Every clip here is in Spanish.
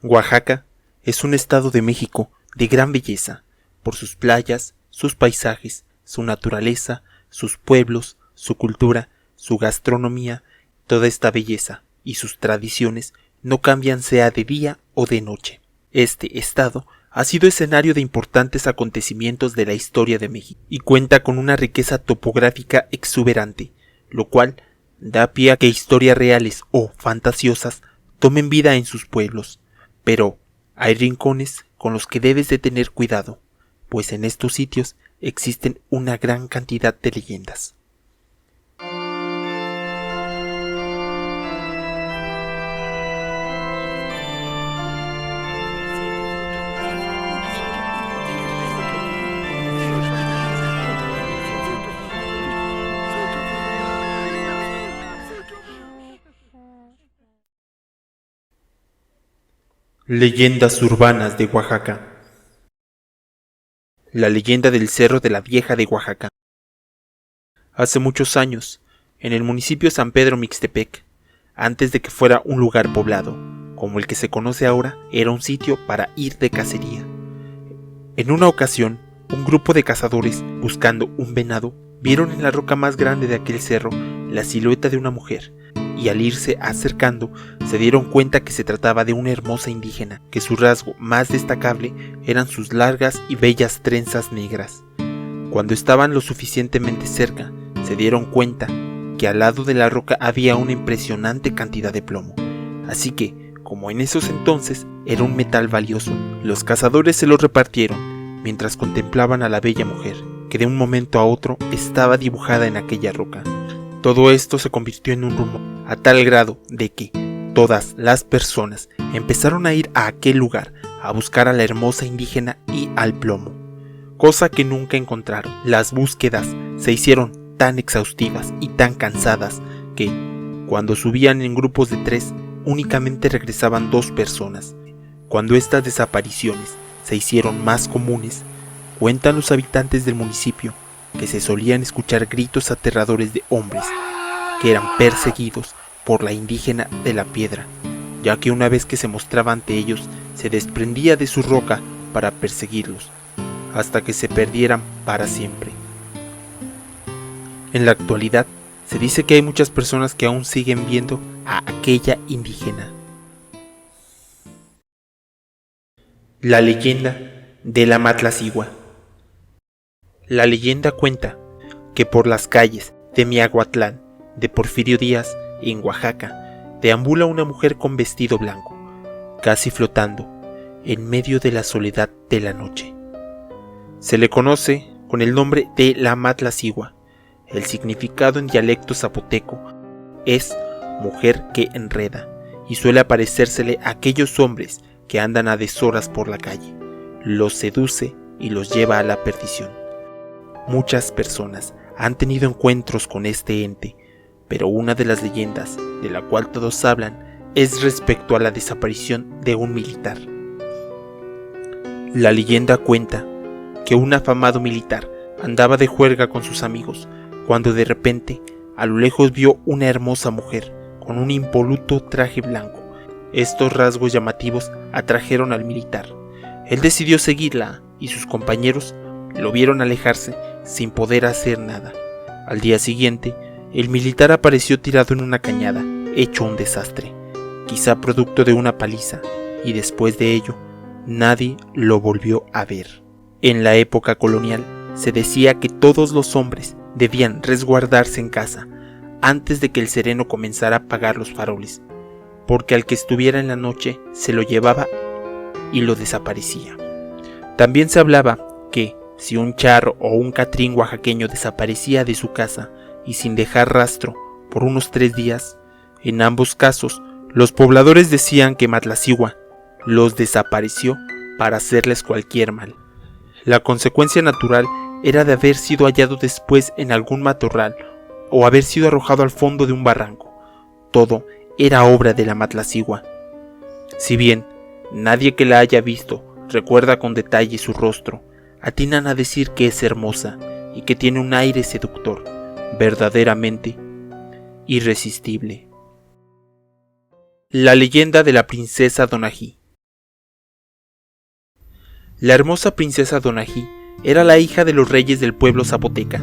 Oaxaca es un estado de México de gran belleza, por sus playas, sus paisajes, su naturaleza, sus pueblos, su cultura, su gastronomía. Toda esta belleza y sus tradiciones no cambian sea de día o de noche. Este estado ha sido escenario de importantes acontecimientos de la historia de México y cuenta con una riqueza topográfica exuberante, lo cual da pie a que historias reales o fantasiosas tomen vida en sus pueblos. Pero hay rincones con los que debes de tener cuidado, pues en estos sitios existen una gran cantidad de leyendas. Leyendas urbanas de Oaxaca. La leyenda del Cerro de la Vieja de Oaxaca. Hace muchos años, en el municipio de San Pedro Mixtepec, antes de que fuera un lugar poblado, como el que se conoce ahora, era un sitio para ir de cacería. En una ocasión, un grupo de cazadores, buscando un venado, vieron en la roca más grande de aquel cerro la silueta de una mujer, y al irse acercando se dieron cuenta que se trataba de una hermosa indígena, que su rasgo más destacable eran sus largas y bellas trenzas negras. Cuando estaban lo suficientemente cerca, se dieron cuenta que al lado de la roca había una impresionante cantidad de plomo, así que, como en esos entonces era un metal valioso, los cazadores se lo repartieron mientras contemplaban a la bella mujer, que de un momento a otro estaba dibujada en aquella roca. Todo esto se convirtió en un rumor, a tal grado de que todas las personas empezaron a ir a aquel lugar a buscar a la hermosa indígena y al plomo, cosa que nunca encontraron. Las búsquedas se hicieron tan exhaustivas y tan cansadas que, cuando subían en grupos de 3, únicamente regresaban 2 personas. Cuando estas desapariciones se hicieron más comunes, cuentan los habitantes del municipio que se solían escuchar gritos aterradores de hombres que eran perseguidos por la indígena de la piedra, ya que una vez que se mostraba ante ellos, se desprendía de su roca para perseguirlos, hasta que se perdieran para siempre. En la actualidad, se dice que hay muchas personas que aún siguen viendo a aquella indígena. La leyenda de la Matlacigua. La leyenda cuenta que por las calles de Miahuatlán, de Porfirio Díaz, en Oaxaca, deambula una mujer con vestido blanco, casi flotando, en medio de la soledad de la noche. Se le conoce con el nombre de la Matlacigua. El significado en dialecto zapoteco es mujer que enreda, y suele aparecérsele a aquellos hombres que andan a deshoras por la calle, los seduce y los lleva a la perdición. Muchas personas han tenido encuentros con este ente, pero una de las leyendas de la cual todos hablan es respecto a la desaparición de un militar. La leyenda cuenta que un afamado militar andaba de juerga con sus amigos cuando de repente a lo lejos vio una hermosa mujer con un impoluto traje blanco. Estos rasgos llamativos atrajeron al militar. Él decidió seguirla y sus compañeros lo vieron alejarse sin poder hacer nada. Al día siguiente, el militar apareció tirado en una cañada, hecho un desastre, quizá producto de una paliza, y después de ello, nadie lo volvió a ver. En la época colonial, se decía que todos los hombres debían resguardarse en casa antes de que el sereno comenzara a apagar los faroles, porque al que estuviera en la noche se lo llevaba y lo desaparecía. También se hablaba que, si un charro o un catrín oaxaqueño desaparecía de su casa y sin dejar rastro por unos 3 días, en ambos casos los pobladores decían que Matlacigua los desapareció para hacerles cualquier mal. La consecuencia natural era de haber sido hallado después en algún matorral o haber sido arrojado al fondo de un barranco. Todo era obra de la Matlacigua. Si bien nadie que la haya visto recuerda con detalle su rostro, atinan a decir que es hermosa y que tiene un aire seductor, verdaderamente irresistible. La leyenda de la princesa Donají. La hermosa princesa Donají era la hija de los reyes del pueblo zapoteca.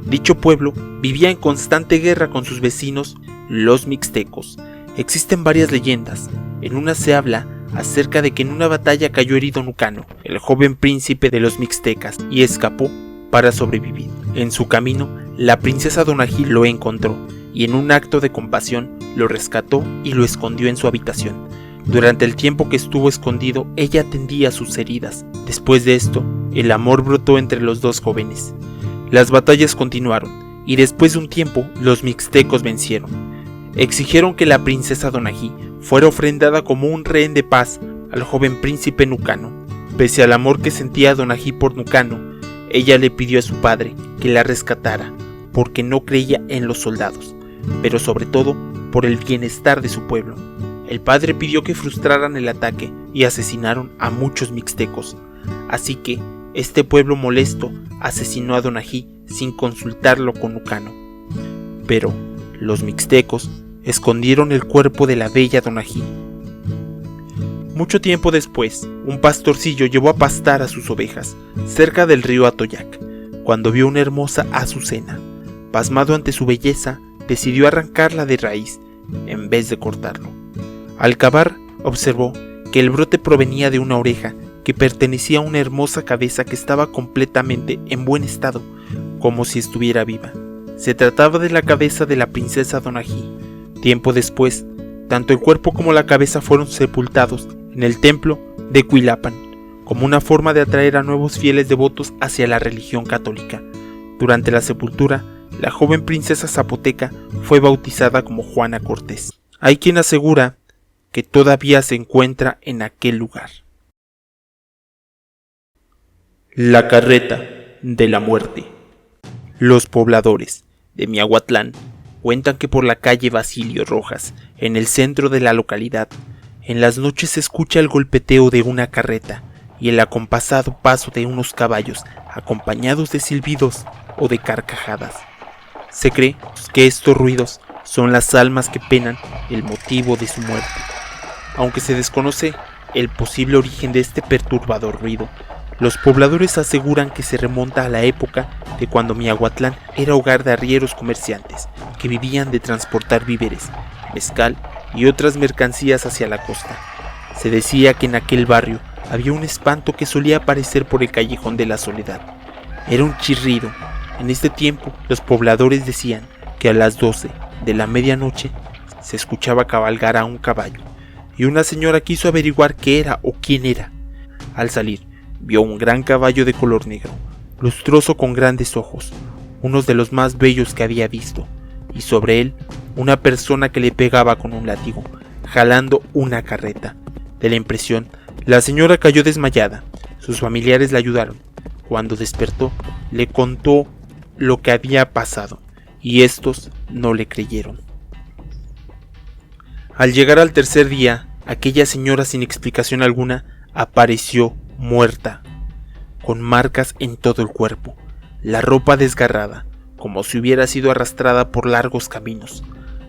Dicho pueblo vivía en constante guerra con sus vecinos, los mixtecos. Existen varias leyendas. En una se habla acerca de que en una batalla cayó herido Nucano, el joven príncipe de los mixtecas, y escapó para sobrevivir. En su camino, la princesa Donají lo encontró y en un acto de compasión lo rescató y lo escondió en su habitación. Durante el tiempo que estuvo escondido, ella atendía sus heridas. Después de esto, el amor brotó entre los dos jóvenes. Las batallas continuaron y después de un tiempo, los mixtecos vencieron. Exigieron que la princesa Donají fuera ofrendada como un rehén de paz al joven príncipe Nucano. Pese al amor que sentía Donají por Nucano, ella le pidió a su padre que la rescatara, porque no creía en los soldados, pero sobre todo por el bienestar de su pueblo. El padre pidió que frustraran el ataque y asesinaron a muchos mixtecos, así que este pueblo molesto asesinó a Donají sin consultarlo con Nucano. Pero los mixtecos escondieron el cuerpo de la bella Donají. Mucho tiempo después, un pastorcillo llevó a pastar a sus ovejas cerca del río Atoyac, cuando vio una hermosa azucena. Pasmado ante su belleza, decidió arrancarla de raíz en vez de cortarlo. Al cavar, observó que el brote provenía de una oreja que pertenecía a una hermosa cabeza que estaba completamente en buen estado, como si estuviera viva. Se trataba de la cabeza de la princesa Donají. Tiempo después, tanto el cuerpo como la cabeza fueron sepultados en el templo de Cuilapan, como una forma de atraer a nuevos fieles devotos hacia la religión católica. Durante la sepultura, la joven princesa zapoteca fue bautizada como Juana Cortés. Hay quien asegura que todavía se encuentra en aquel lugar. La carreta de la muerte. Los pobladores de Miahuatlán cuentan que por la calle Basilio Rojas, en el centro de la localidad, en las noches se escucha el golpeteo de una carreta y el acompasado paso de unos caballos acompañados de silbidos o de carcajadas. Se cree que estos ruidos son las almas que penan el motivo de su muerte. Aunque se desconoce el posible origen de este perturbador ruido, los pobladores aseguran que se remonta a la época de cuando Miahuatlán era hogar de arrieros comerciantes que vivían de transportar víveres, mezcal y otras mercancías hacia la costa. Se decía que en aquel barrio había un espanto que solía aparecer por el callejón de la Soledad. Era un chirrido. En este tiempo, los pobladores decían que a las 12 de la medianoche se escuchaba cabalgar a un caballo, y una señora quiso averiguar qué era o quién era. Al salir, vio un gran caballo de color negro, lustroso con grandes ojos, unos de los más bellos que había visto, y sobre él una persona que le pegaba con un látigo, jalando una carreta. De la impresión, la señora cayó desmayada. Sus familiares la ayudaron. Cuando despertó, le contó lo que había pasado, y estos no le creyeron. Al llegar al tercer día, aquella señora sin explicación alguna apareció muerta, con marcas en todo el cuerpo, la ropa desgarrada, como si hubiera sido arrastrada por largos caminos.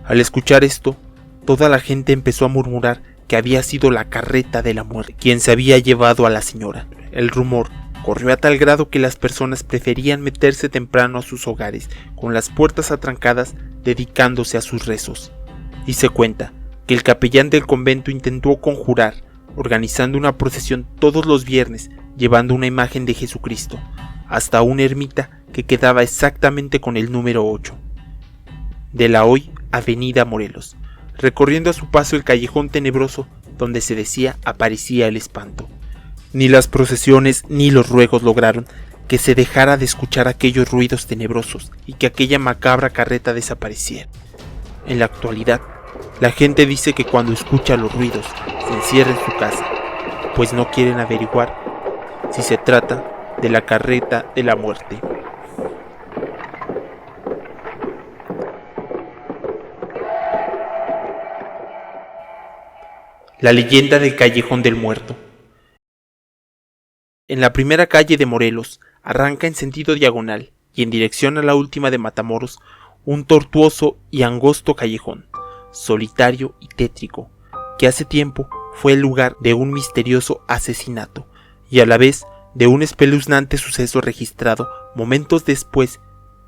Al escuchar esto, toda la gente empezó a murmurar que había sido la carreta de la muerte quien se había llevado a la señora. El rumor corrió a tal grado que las personas preferían meterse temprano a sus hogares, con las puertas atrancadas, dedicándose a sus rezos. Y se cuenta que el capellán del convento intentó conjurar, organizando una procesión todos los viernes, llevando una imagen de Jesucristo, hasta una ermita que quedaba exactamente con el número 8 de la hoy Avenida Morelos, recorriendo a su paso el callejón tenebroso donde se decía aparecía el espanto. Ni las procesiones ni los ruegos lograron que se dejara de escuchar aquellos ruidos tenebrosos y que aquella macabra carreta desapareciera. En la actualidad, la gente dice que cuando escucha los ruidos se encierra en su casa, pues no quieren averiguar si se trata de la carreta de la muerte. La leyenda del Callejón del Muerto. En la primera calle de Morelos arranca en sentido diagonal y en dirección a la última de Matamoros un tortuoso y angosto callejón, solitario y tétrico, que hace tiempo fue el lugar de un misterioso asesinato y a la vez de un espeluznante suceso registrado momentos después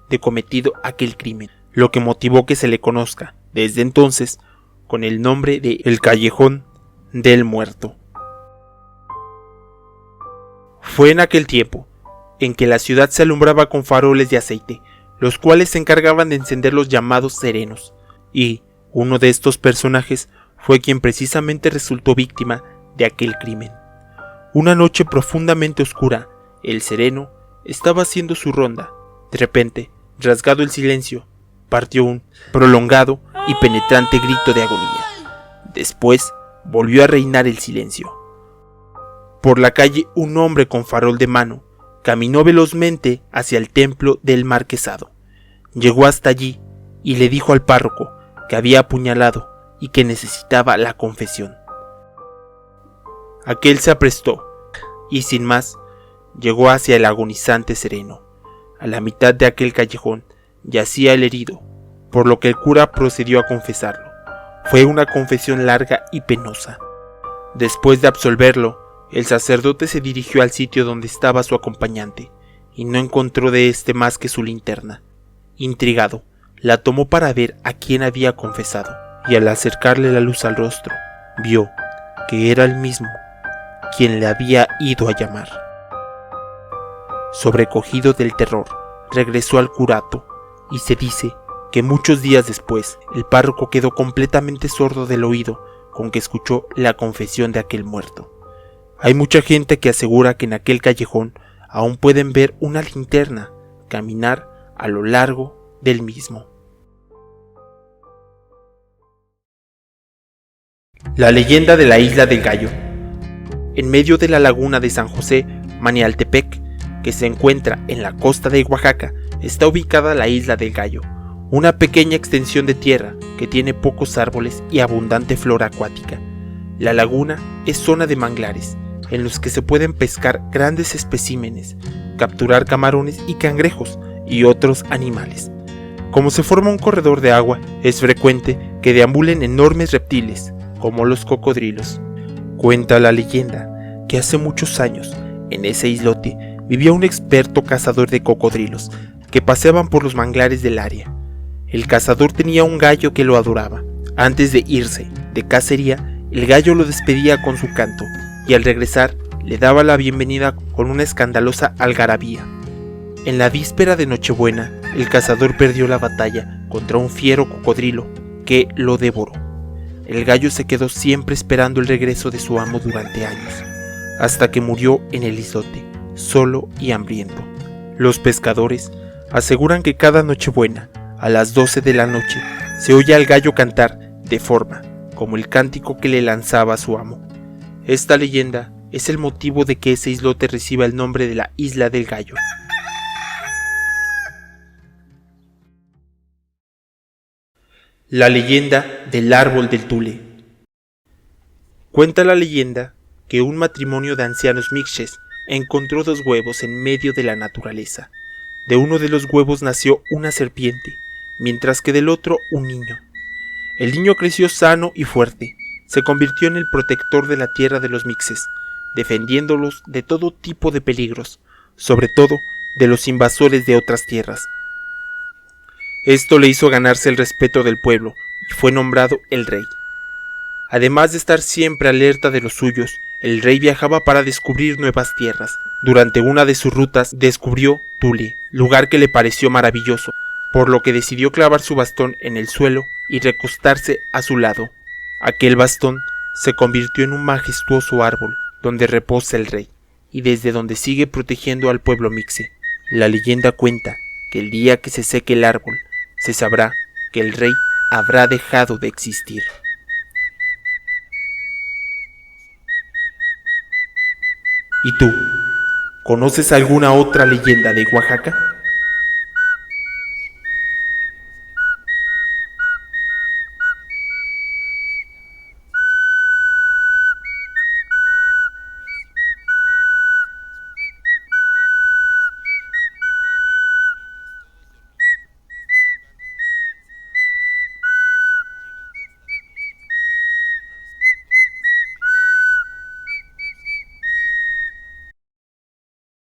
de cometido aquel crimen, lo que motivó que se le conozca, desde entonces, con el nombre de El Callejón del Muerto. Fue en aquel tiempo en que la ciudad se alumbraba con faroles de aceite, los cuales se encargaban de encender los llamados serenos, y uno de estos personajes fue quien precisamente resultó víctima de aquel crimen. Una noche profundamente oscura, el sereno estaba haciendo su ronda. De repente, rasgado el silencio, partió un prolongado y penetrante grito de agonía. Después, volvió a reinar el silencio. Por la calle, un hombre con farol de mano caminó velozmente hacia el templo del marquesado. Llegó hasta allí y le dijo al párroco que había apuñalado y que necesitaba la confesión. Aquel se aprestó y sin más llegó hacia el agonizante sereno. A la mitad de aquel callejón yacía el herido, por lo que el cura procedió a confesarlo. Fue una confesión larga y penosa. Después de absolverlo, el sacerdote se dirigió al sitio donde estaba su acompañante y no encontró de éste más que su linterna. Intrigado, la tomó para ver a quién había confesado, y al acercarle la luz al rostro, vio que era el mismo quien le había ido a llamar. Sobrecogido del terror, regresó al curato, y se dice que muchos días después el párroco quedó completamente sordo del oído con que escuchó la confesión de aquel muerto. Hay mucha gente que asegura que en aquel callejón aún pueden ver una linterna caminar a lo largo del mismo. La leyenda de la isla del Gallo. En medio de la laguna de San José Manialtepec, que se encuentra en la costa de Oaxaca, está ubicada la isla del Gallo, una pequeña extensión de tierra que tiene pocos árboles y abundante flora acuática. La laguna es zona de manglares, en los que se pueden pescar grandes especímenes, capturar camarones y cangrejos y otros animales. Como se forma un corredor de agua, es frecuente que deambulen enormes reptiles, como los cocodrilos. Cuenta la leyenda que hace muchos años, en ese islote, vivía un experto cazador de cocodrilos que paseaban por los manglares del área. El cazador tenía un gallo que lo adoraba. Antes de irse de cacería, el gallo lo despedía con su canto, y al regresar le daba la bienvenida con una escandalosa algarabía. En la víspera de Nochebuena, el cazador perdió la batalla contra un fiero cocodrilo que lo devoró. El gallo se quedó siempre esperando el regreso de su amo durante años, hasta que murió en el islote, solo y hambriento. Los pescadores aseguran que cada Nochebuena, a las 12 de la noche, se oye al gallo cantar de forma como el cántico que le lanzaba a su amo. Esta leyenda es el motivo de que ese islote reciba el nombre de la Isla del Gallo. La leyenda del árbol del tule. Cuenta la leyenda que un matrimonio de ancianos mixches encontró 2 huevos en medio de la naturaleza. De uno de los huevos nació una serpiente, mientras que del otro un niño. El niño creció sano y fuerte. Se convirtió en el protector de la tierra de los mixes, defendiéndolos de todo tipo de peligros, sobre todo de los invasores de otras tierras. Esto le hizo ganarse el respeto del pueblo y fue nombrado el rey. Además de estar siempre alerta de los suyos, el rey viajaba para descubrir nuevas tierras. Durante una de sus rutas descubrió Tule, lugar que le pareció maravilloso, por lo que decidió clavar su bastón en el suelo y recostarse a su lado. Aquel bastón se convirtió en un majestuoso árbol donde reposa el rey y desde donde sigue protegiendo al pueblo mixe. La leyenda cuenta que el día que se seque el árbol, se sabrá que el rey habrá dejado de existir. ¿Y tú? ¿Conoces alguna otra leyenda de Oaxaca?